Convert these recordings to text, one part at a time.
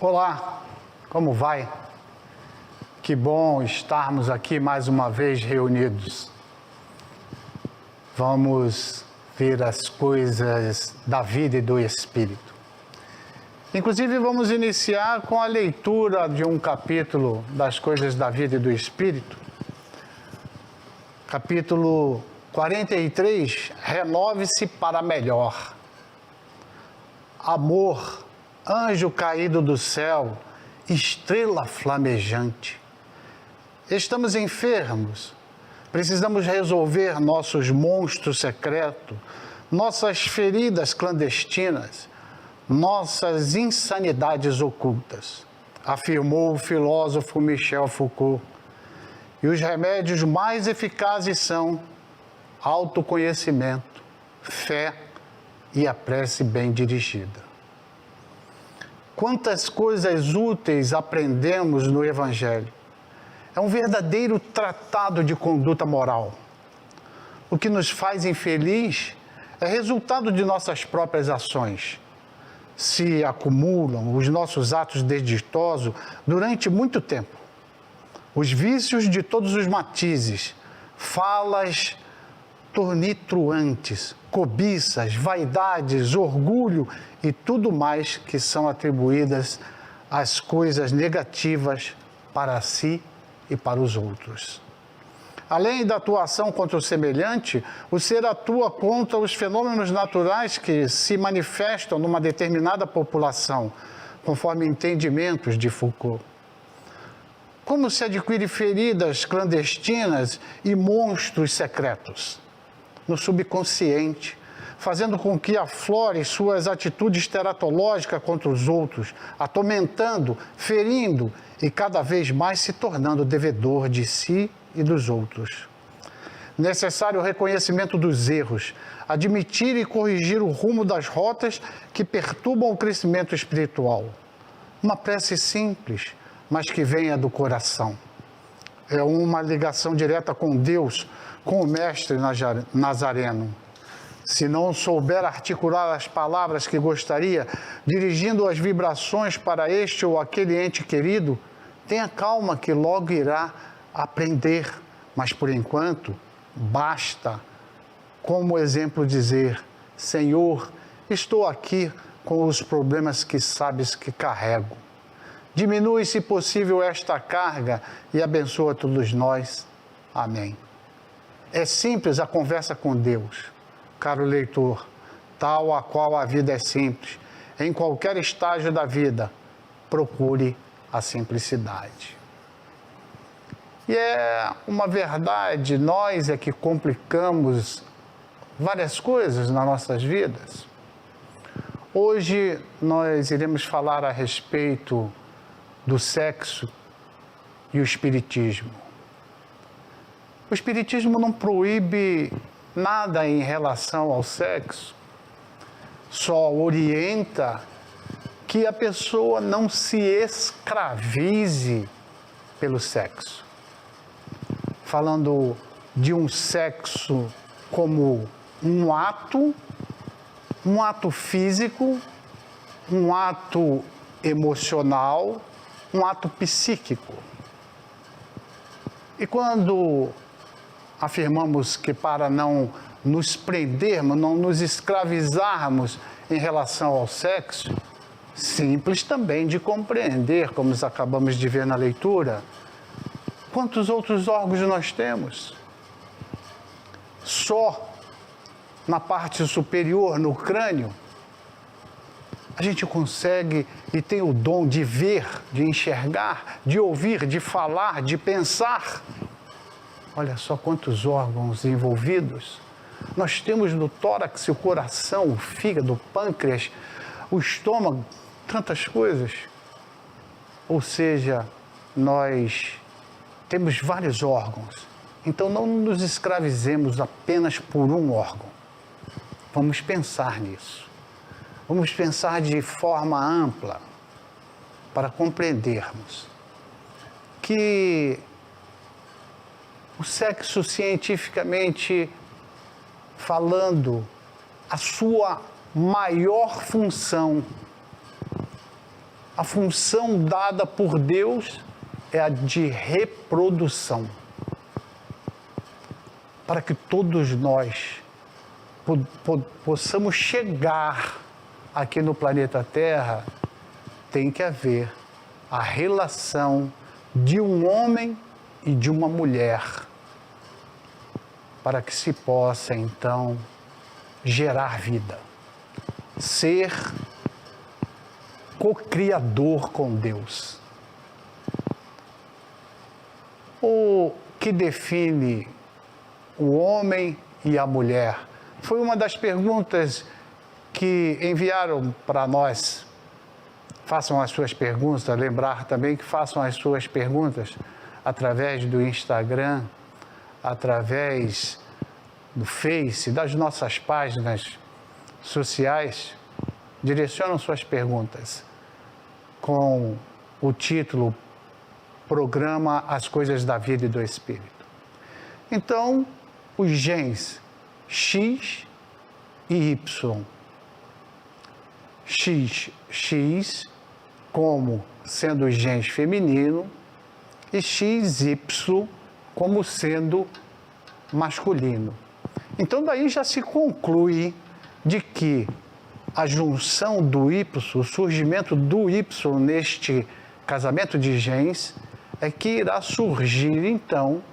Olá, como vai? Que bom estarmos aqui mais uma vez reunidos. Vamos ver as coisas da vida e do Espírito. Inclusive, vamos iniciar com a leitura de um capítulo das coisas da vida e do Espírito. Capítulo 43, renove-se para melhor. Amor, anjo caído do céu, estrela flamejante. Estamos enfermos, precisamos resolver nossos monstros secretos, nossas feridas clandestinas, nossas insanidades ocultas, afirmou o filósofo Michel Foucault. E os remédios mais eficazes são autoconhecimento, fé e a prece bem dirigida. Quantas coisas úteis aprendemos no Evangelho. É um verdadeiro tratado de conduta moral. O que nos faz infeliz é resultado de nossas próprias ações. Se acumulam os nossos atos desditosos durante muito tempo. Os vícios de todos os matizes, falas tornitruantes, cobiças, vaidades, orgulho e tudo mais que são atribuídas às coisas negativas para si e para os outros. Além da atuação contra o semelhante, o ser atua contra os fenômenos naturais que se manifestam numa determinada população, conforme entendimentos de Foucault. Como se adquire feridas clandestinas e monstros secretos? No subconsciente, fazendo com que aflore suas atitudes teratológicas contra os outros, atormentando, ferindo e cada vez mais se tornando devedor de si e dos outros. Necessário o reconhecimento dos erros, admitir e corrigir o rumo das rotas que perturbam o crescimento espiritual. Uma prece simples, mas que venha do coração. É uma ligação direta com Deus, com o Mestre Nazareno. Se não souber articular as palavras que gostaria, dirigindo as vibrações para este ou aquele ente querido, tenha calma que logo irá aprender. Mas, por enquanto, basta, como exemplo, dizer: Senhor, estou aqui com os problemas que sabes que carrego. Diminui, se possível, esta carga e abençoa todos nós. Amém. É simples a conversa com Deus, caro leitor, tal a qual a vida é simples. Em qualquer estágio da vida, procure a simplicidade. E é uma verdade, nós é que complicamos várias coisas nas nossas vidas. Hoje nós iremos falar a respeito do sexo e o espiritismo. O espiritismo não proíbe nada em relação ao sexo, só orienta que a pessoa não se escravize pelo sexo. Falando de um sexo como um ato físico, um ato emocional, um ato psíquico. E quando afirmamos que para não nos prendermos, não nos escravizarmos em relação ao sexo, simples também de compreender, como acabamos de ver na leitura, quantos outros órgãos nós temos? Só na parte superior, no crânio, a gente consegue e tem o dom de ver, de enxergar, de ouvir, de falar, de pensar. Olha só quantos órgãos envolvidos. Nós temos no tórax o coração, o fígado, o pâncreas, o estômago, tantas coisas. Ou seja, nós temos vários órgãos. Então não nos escravizemos apenas por um órgão. Vamos pensar nisso. Vamos pensar de forma ampla para compreendermos que o sexo, cientificamente falando, a sua maior função A função dada por Deus é a de reprodução. Para que todos nós possamos chegar aqui no planeta Terra, tem que haver a relação de um homem e de uma mulher, para que se possa, então, gerar vida, ser co-criador com Deus. O que define o homem e a mulher foi uma das perguntas que enviaram para nós. Façam as suas perguntas, lembrar também que façam as suas perguntas através do Instagram, através do Face, das nossas páginas sociais. Direcionam suas perguntas com o título Programa As Coisas da Vida e do Espírito. Então, os genes X e Y. X como sendo os genes feminino e XY como sendo masculino. Então, daí já se conclui de que a junção do Y, o surgimento do Y neste casamento de genes, é que irá surgir, então,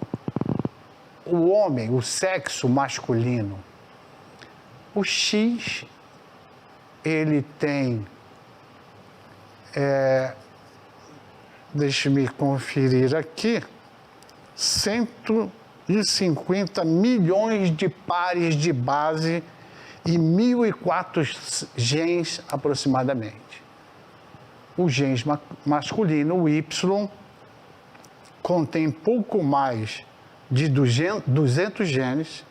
o homem, o sexo masculino. O X, ele tem, deixe-me conferir aqui, 150 milhões de pares de base e 1.004 genes aproximadamente. O gene masculino, o Y, contém pouco mais de 200 genes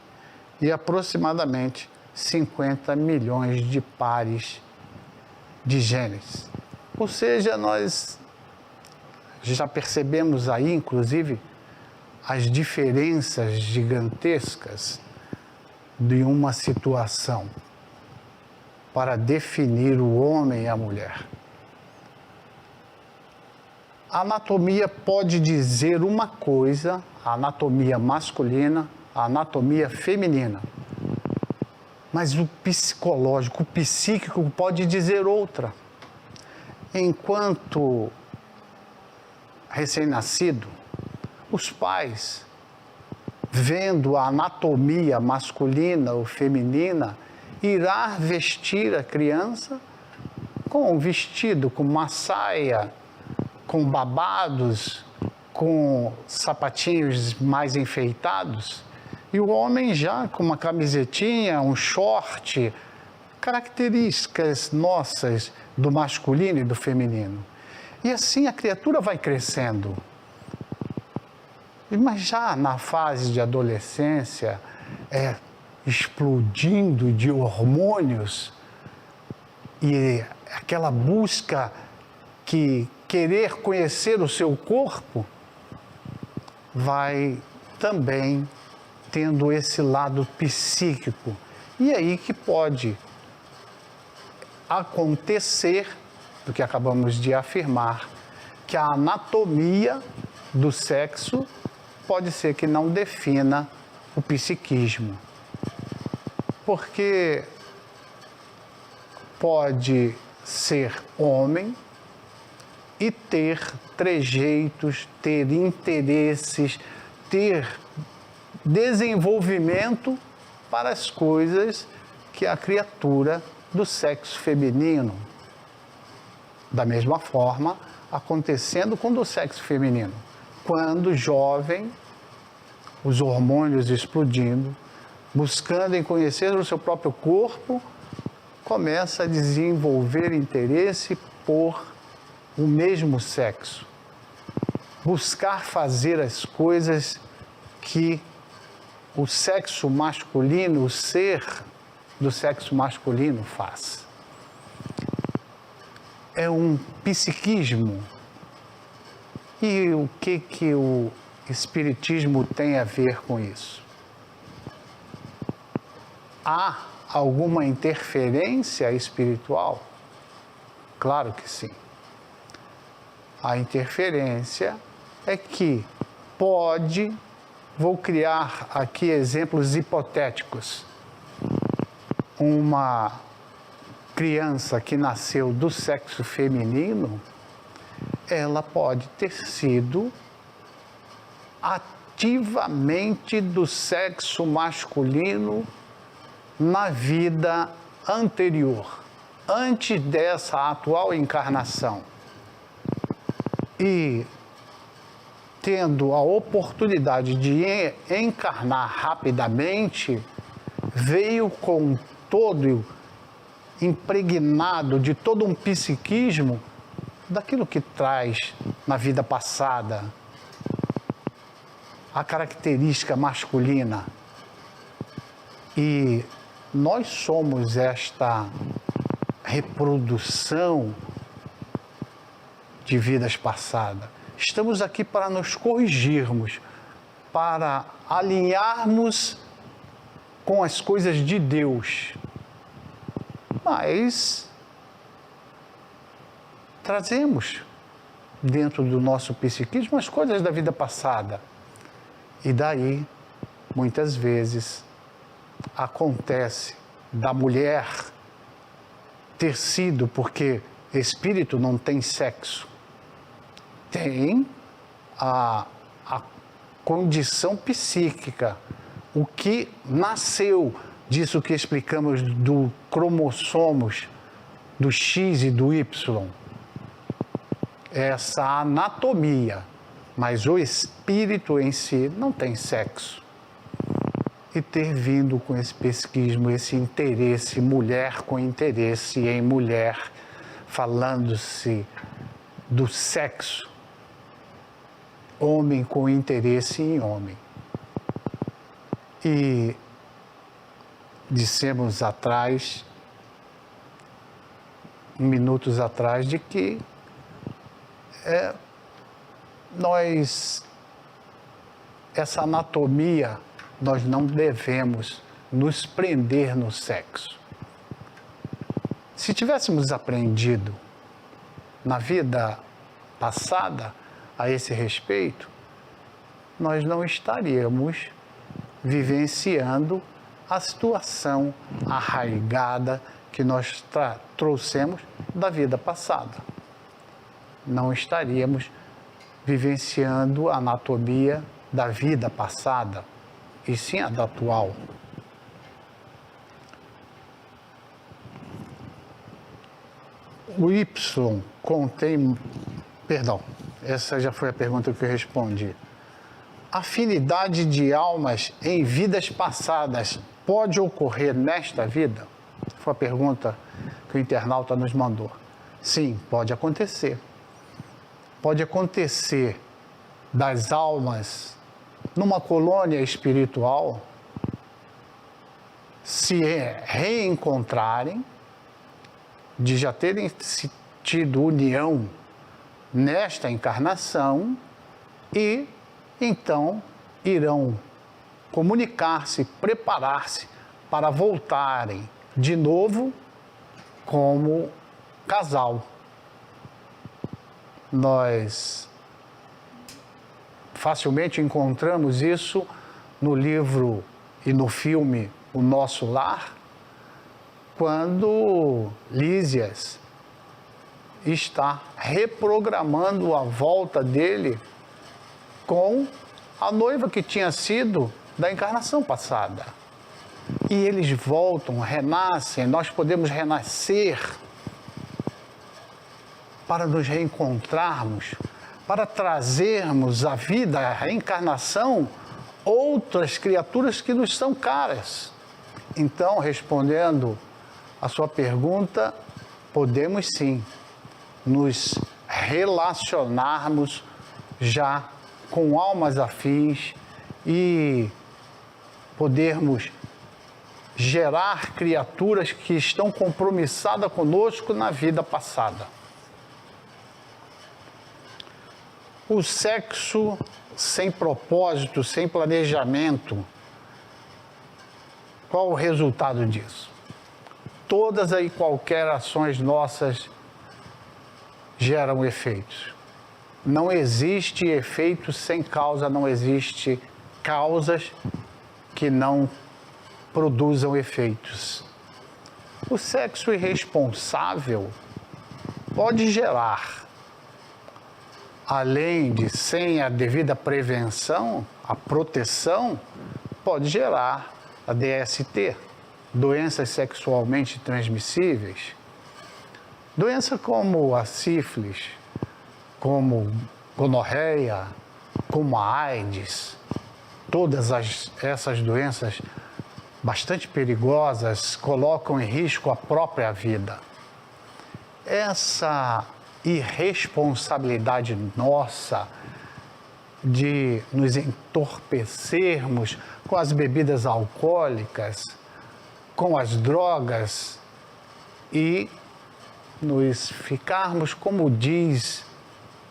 e aproximadamente 50 milhões de pares de genes. Ou seja, nós já percebemos aí, inclusive, as diferenças gigantescas de uma situação para definir o homem e a mulher. A anatomia pode dizer uma coisa, a anatomia masculina, a anatomia feminina. Mas o psicológico, o psíquico pode dizer outra. Enquanto recém-nascido, os pais, vendo a anatomia masculina ou feminina, irá vestir a criança com um vestido, com uma saia, com babados, com sapatinhos mais enfeitados, e o homem já com uma camisetinha, um short, características nossas do masculino e do feminino. E assim a criatura vai crescendo. Mas já na fase de adolescência, explodindo de hormônios, e aquela busca que querer conhecer o seu corpo, vai também tendo esse lado psíquico. E aí que pode acontecer, do que acabamos de afirmar, que a anatomia do sexo pode ser que não defina o psiquismo. Porque pode ser homem e ter trejeitos, ter interesses, ter desenvolvimento para as coisas que a criatura do sexo feminino. Da mesma forma, acontecendo com o do sexo feminino. Quando jovem, os hormônios explodindo, buscando em conhecer o seu próprio corpo, começa a desenvolver interesse por o mesmo sexo. Buscar fazer as coisas que o sexo masculino, o ser do sexo masculino faz. É um psiquismo. E o que o espiritismo tem a ver com isso? Há alguma interferência espiritual? Claro que sim. A interferência é que vou criar aqui exemplos hipotéticos. Uma criança que nasceu do sexo feminino, ela pode ter sido ativamente do sexo masculino na vida anterior, antes dessa atual encarnação. E tendo a oportunidade de encarnar rapidamente, veio com todo impregnado de todo um psiquismo daquilo que traz na vida passada, a característica masculina. E nós somos esta reprodução de vidas passadas. Estamos aqui para nos corrigirmos, para alinharmos com as coisas de Deus. Mas trazemos dentro do nosso psiquismo as coisas da vida passada. E daí, muitas vezes, acontece da mulher ter sido, porque espírito não tem sexo, tem a condição psíquica, o que nasceu disso que explicamos do cromossomos, do X e do Y, essa anatomia, mas o espírito em si não tem sexo. E ter vindo com esse psiquismo, esse interesse, mulher com interesse em mulher, falando-se do sexo, homem com interesse em homem. E dissemos atrás, minutos atrás, de que essa anatomia, nós não devemos nos prender no sexo. Se tivéssemos aprendido na vida passada a esse respeito, nós não estaríamos vivenciando a situação arraigada que nós trouxemos da vida passada. Não estaríamos vivenciando a anatomia da vida passada, e sim a da atual. O Y contém... Perdão, essa já foi a pergunta que eu respondi. Afinidade de almas em vidas passadas pode ocorrer nesta vida? Foi a pergunta que o internauta nos mandou. Sim, pode acontecer. Pode acontecer das almas numa colônia espiritual se reencontrarem, de já terem tido união nesta encarnação, e então irão comunicar-se, preparar-se para voltarem de novo como casal. Nós facilmente encontramos isso no livro e no filme O Nosso Lar, quando Lísias está reprogramando a volta dele com a noiva que tinha sido da encarnação passada. E eles voltam, renascem, nós podemos renascer para nos reencontrarmos, para trazermos à vida, à reencarnação, outras criaturas que nos são caras. Então, respondendo a sua pergunta, podemos sim nos relacionarmos já com almas afins e podermos gerar criaturas que estão compromissadas conosco na vida passada. O sexo sem propósito, sem planejamento, qual o resultado disso? Todas e qualquer ações nossas geram efeitos. Não existe efeito sem causa, não existe causas que não produzam efeitos. O sexo irresponsável pode gerar, além de sem a devida prevenção, a proteção, pode gerar a DST, doenças sexualmente transmissíveis, doenças como a sífilis, como gonorreia, como a AIDS, todas essas doenças bastante perigosas colocam em risco a própria vida. Essa irresponsabilidade nossa de nos entorpecermos com as bebidas alcoólicas, com as drogas e nos ficarmos, como diz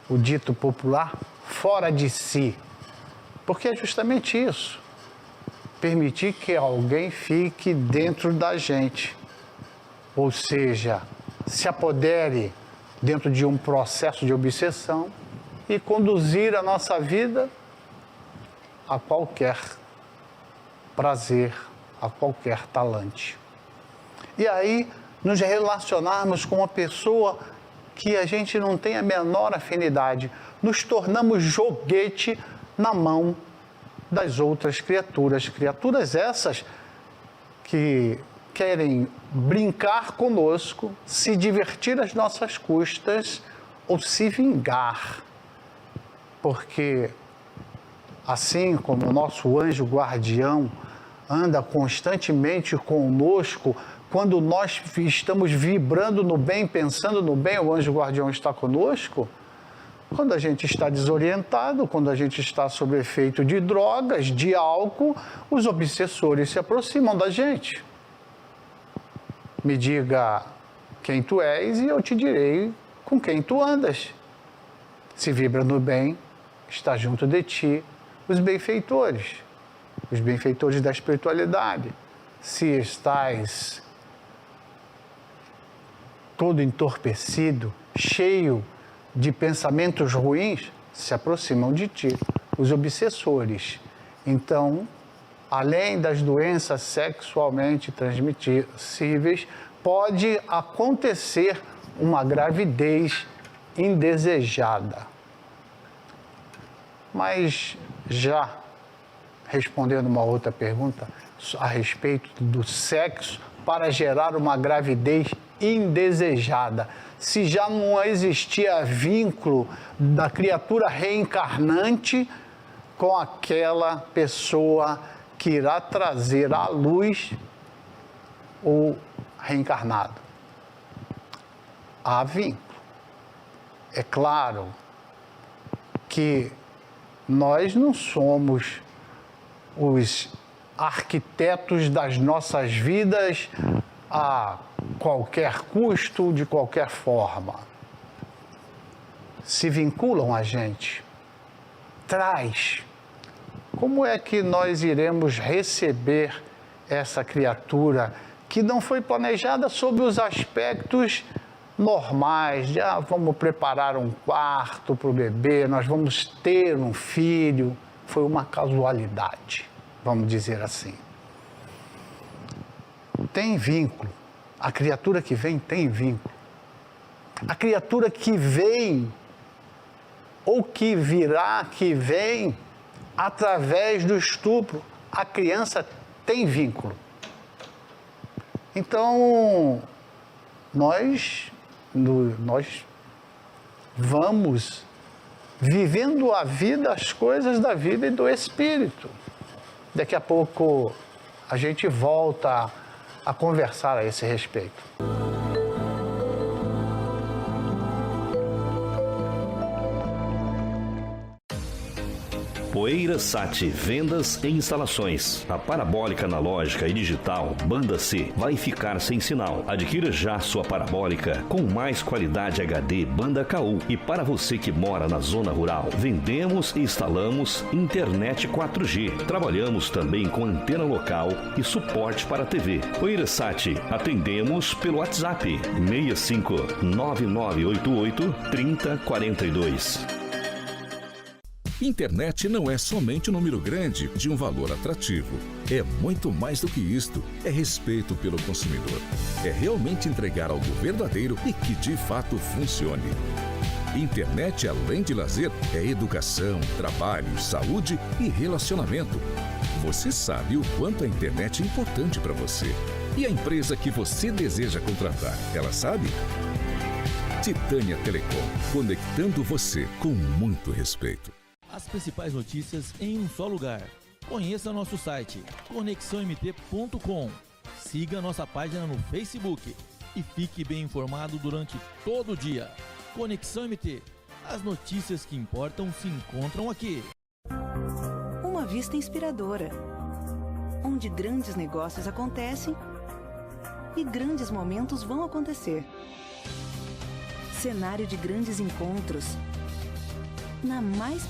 o dito popular, fora de si. Porque é justamente isso. Permitir que alguém fique dentro da gente. Ou seja, se apodere dentro de um processo de obsessão e conduzir a nossa vida a qualquer prazer, a qualquer talante. E aí, nos relacionarmos com uma pessoa que a gente não tem a menor afinidade, nos tornamos joguete na mão das outras criaturas. Criaturas essas que querem brincar conosco, se divertir às nossas custas ou se vingar. Porque, assim como o nosso anjo guardião anda constantemente conosco, quando nós estamos vibrando no bem, pensando no bem, o anjo guardião está conosco. Quando a gente está desorientado, quando a gente está sob efeito de drogas, de álcool, os obsessores se aproximam da gente. Me diga quem tu és e eu te direi com quem tu andas. Se vibra no bem, está junto de ti os benfeitores da espiritualidade. Se estás todo entorpecido, cheio de pensamentos ruins, se aproximam de ti os obsessores. Então, além das doenças sexualmente transmissíveis, pode acontecer uma gravidez indesejada. Mas já respondendo uma outra pergunta a respeito do sexo para gerar uma gravidez indesejada, se já não existia vínculo da criatura reencarnante com aquela pessoa que irá trazer à luz o reencarnado. Há vínculo. É claro que nós não somos os arquitetos das nossas vidas a qualquer custo, de qualquer forma. Se vinculam a gente. Traz. Como é que nós iremos receber essa criatura que não foi planejada sob os aspectos normais, de vamos preparar um quarto para o bebê, nós vamos ter um filho? Foi uma casualidade, vamos dizer assim. Tem vínculo. A criatura que vem tem vínculo. A criatura que vem, ou que virá, que vem, através do estupro, a criança tem vínculo. Então, nós vamos vivendo a vida, as coisas da vida e do espírito. Daqui a pouco a gente volta a conversar a esse respeito. Poeira Sat Vendas e Instalações. A parabólica analógica e digital Banda C vai ficar sem sinal. Adquira já sua parabólica com mais qualidade HD Banda KU. E para você que mora na zona rural, vendemos e instalamos internet 4G. Trabalhamos também com antena local e suporte para TV. Poeira Sat, atendemos pelo WhatsApp 65 9988 3042. Internet não é somente um número grande de um valor atrativo. É muito mais do que isto. É respeito pelo consumidor. É realmente entregar algo verdadeiro e que de fato funcione. Internet, além de lazer, é educação, trabalho, saúde e relacionamento. Você sabe o quanto a internet é importante para você. E a empresa que você deseja contratar, ela sabe? Titânia Telecom, conectando você com muito respeito. As principais notícias em um só lugar. Conheça nosso site conexãomt.com. Siga nossa página no Facebook e fique bem informado durante todo o dia. Conexão MT. As notícias que importam se encontram aqui. Uma vista inspiradora, onde grandes negócios acontecem e grandes momentos vão acontecer. Cenário de grandes encontros na mais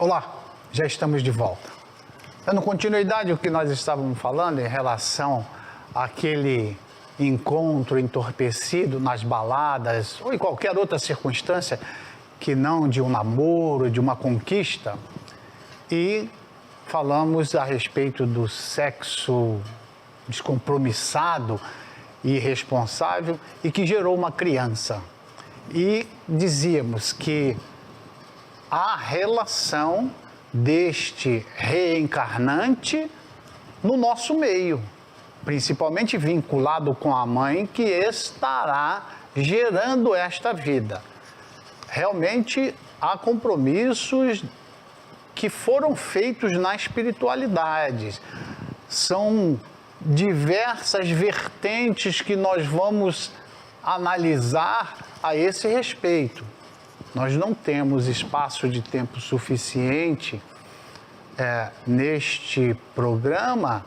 Olá, já estamos de volta. Dando continuidade ao que nós estávamos falando em relação àquele encontro entorpecido nas baladas ou em qualquer outra circunstância que não de um namoro, de uma conquista, e falamos a respeito do sexo descompromissado e irresponsável e que gerou uma criança. E dizíamos que a relação deste reencarnante no nosso meio, principalmente vinculado com a mãe que estará gerando esta vida. Realmente há compromissos que foram feitos na espiritualidade. São diversas vertentes que nós vamos analisar a esse respeito. Nós não temos espaço de tempo suficiente neste programa,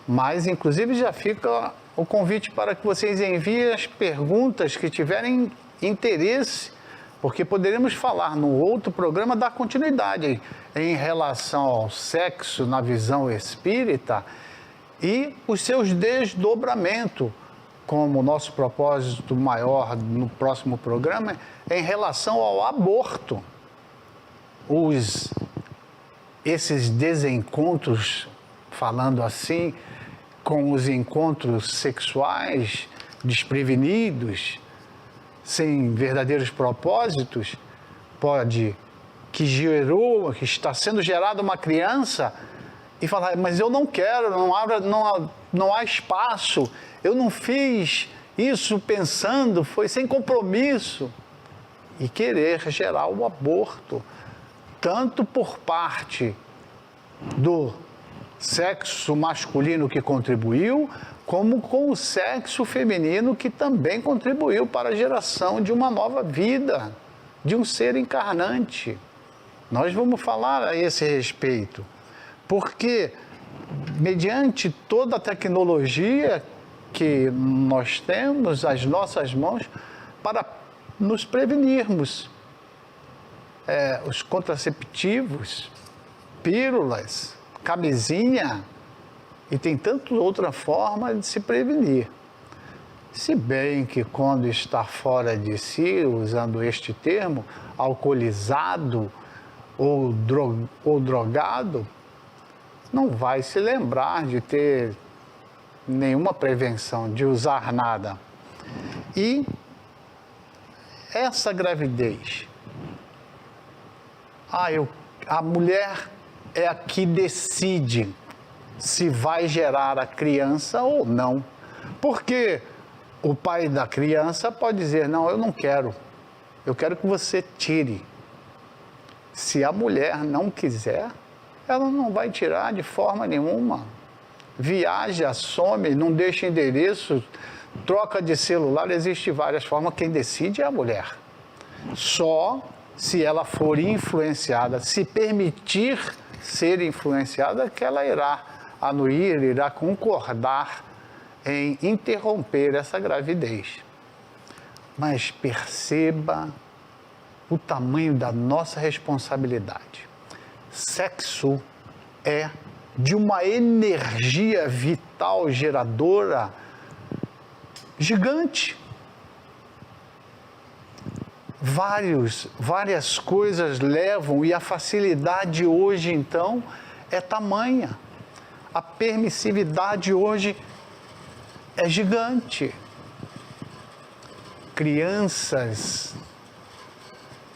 mas inclusive já fica o convite para que vocês enviem as perguntas que tiverem interesse, porque poderemos falar no outro programa, dar continuidade em relação ao sexo na visão espírita e os seus desdobramentos, como o nosso propósito maior no próximo programa é em relação ao aborto. Esses desencontros, falando assim, com os encontros sexuais desprevenidos, sem verdadeiros propósitos, que está sendo gerada uma criança e falar, mas eu não quero, não há espaço, eu não fiz isso pensando, foi sem compromisso. E querer gerar o aborto, tanto por parte do sexo masculino que contribuiu, como com o sexo feminino que também contribuiu para a geração de uma nova vida, de um ser encarnante. Nós vamos falar a esse respeito, porque mediante toda a tecnologia que nós temos às nossas mãos para nos prevenirmos, os contraceptivos, pílulas, camisinha, e tem tanta outra forma de se prevenir. Se bem que quando está fora de si, usando este termo, alcoolizado ou drogado, não vai se lembrar de ter nenhuma prevenção, de usar nada. E essa gravidez, a mulher é a que decide se vai gerar a criança ou não. Porque o pai da criança pode dizer, não, eu não quero, eu quero que você tire. Se a mulher não quiser, ela não vai tirar de forma nenhuma. Viaja, some, não deixa endereço, troca de celular, existe várias formas, quem decide é a mulher. Só se ela for influenciada, se permitir ser influenciada, que ela irá anuir, irá concordar em interromper essa gravidez. Mas perceba o tamanho da nossa responsabilidade. Sexo é de uma energia vital geradora gigante. Várias coisas levam, e a facilidade hoje, então, é tamanha. A permissividade hoje é gigante. Crianças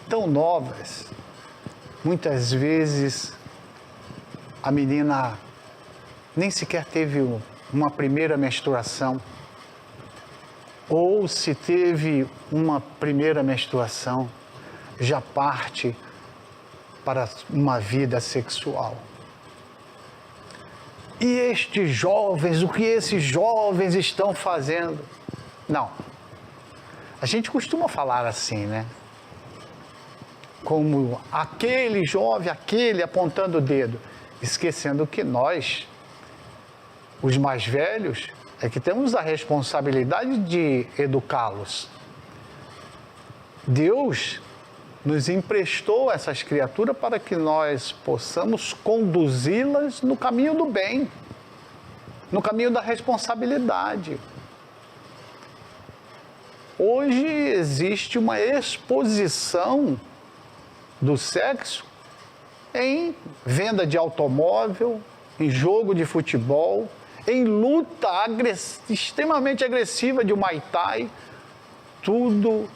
tão novas, muitas vezes a menina nem sequer teve uma primeira menstruação, ou se teve uma primeira menstruação, já parte para uma vida sexual. E estes jovens, o que esses jovens estão fazendo? Não. A gente costuma falar assim, né? Como aquele jovem, aquele apontando o dedo, esquecendo que nós, os mais velhos, é que temos a responsabilidade de educá-los. Deus nos emprestou essas criaturas para que nós possamos conduzi-las no caminho do bem, no caminho da responsabilidade. Hoje existe uma exposição do sexo em venda de automóvel, em jogo de futebol, em luta extremamente agressiva de Muay Thai, tudo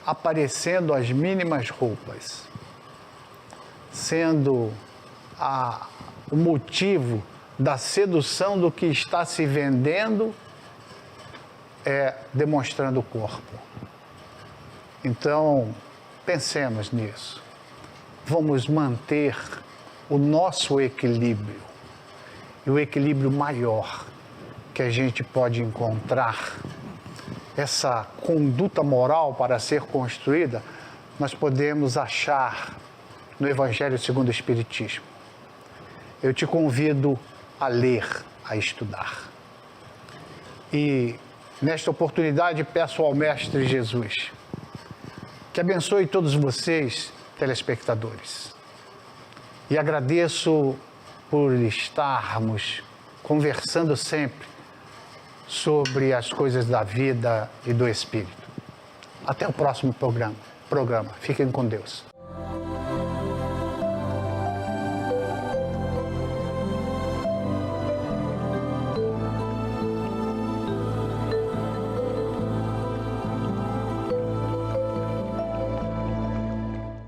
aparecendo as mínimas roupas, sendo o motivo da sedução do que está se vendendo, demonstrando o corpo. Então, pensemos nisso. Vamos manter o nosso equilíbrio. E o equilíbrio maior que a gente pode encontrar, essa conduta moral para ser construída, nós podemos achar no Evangelho segundo o Espiritismo. Eu te convido a ler, a estudar. E nesta oportunidade peço ao Mestre Jesus que abençoe todos vocês, telespectadores. E agradeço por estarmos conversando sempre sobre as coisas da vida e do espírito. Até o próximo programa. Fiquem com Deus.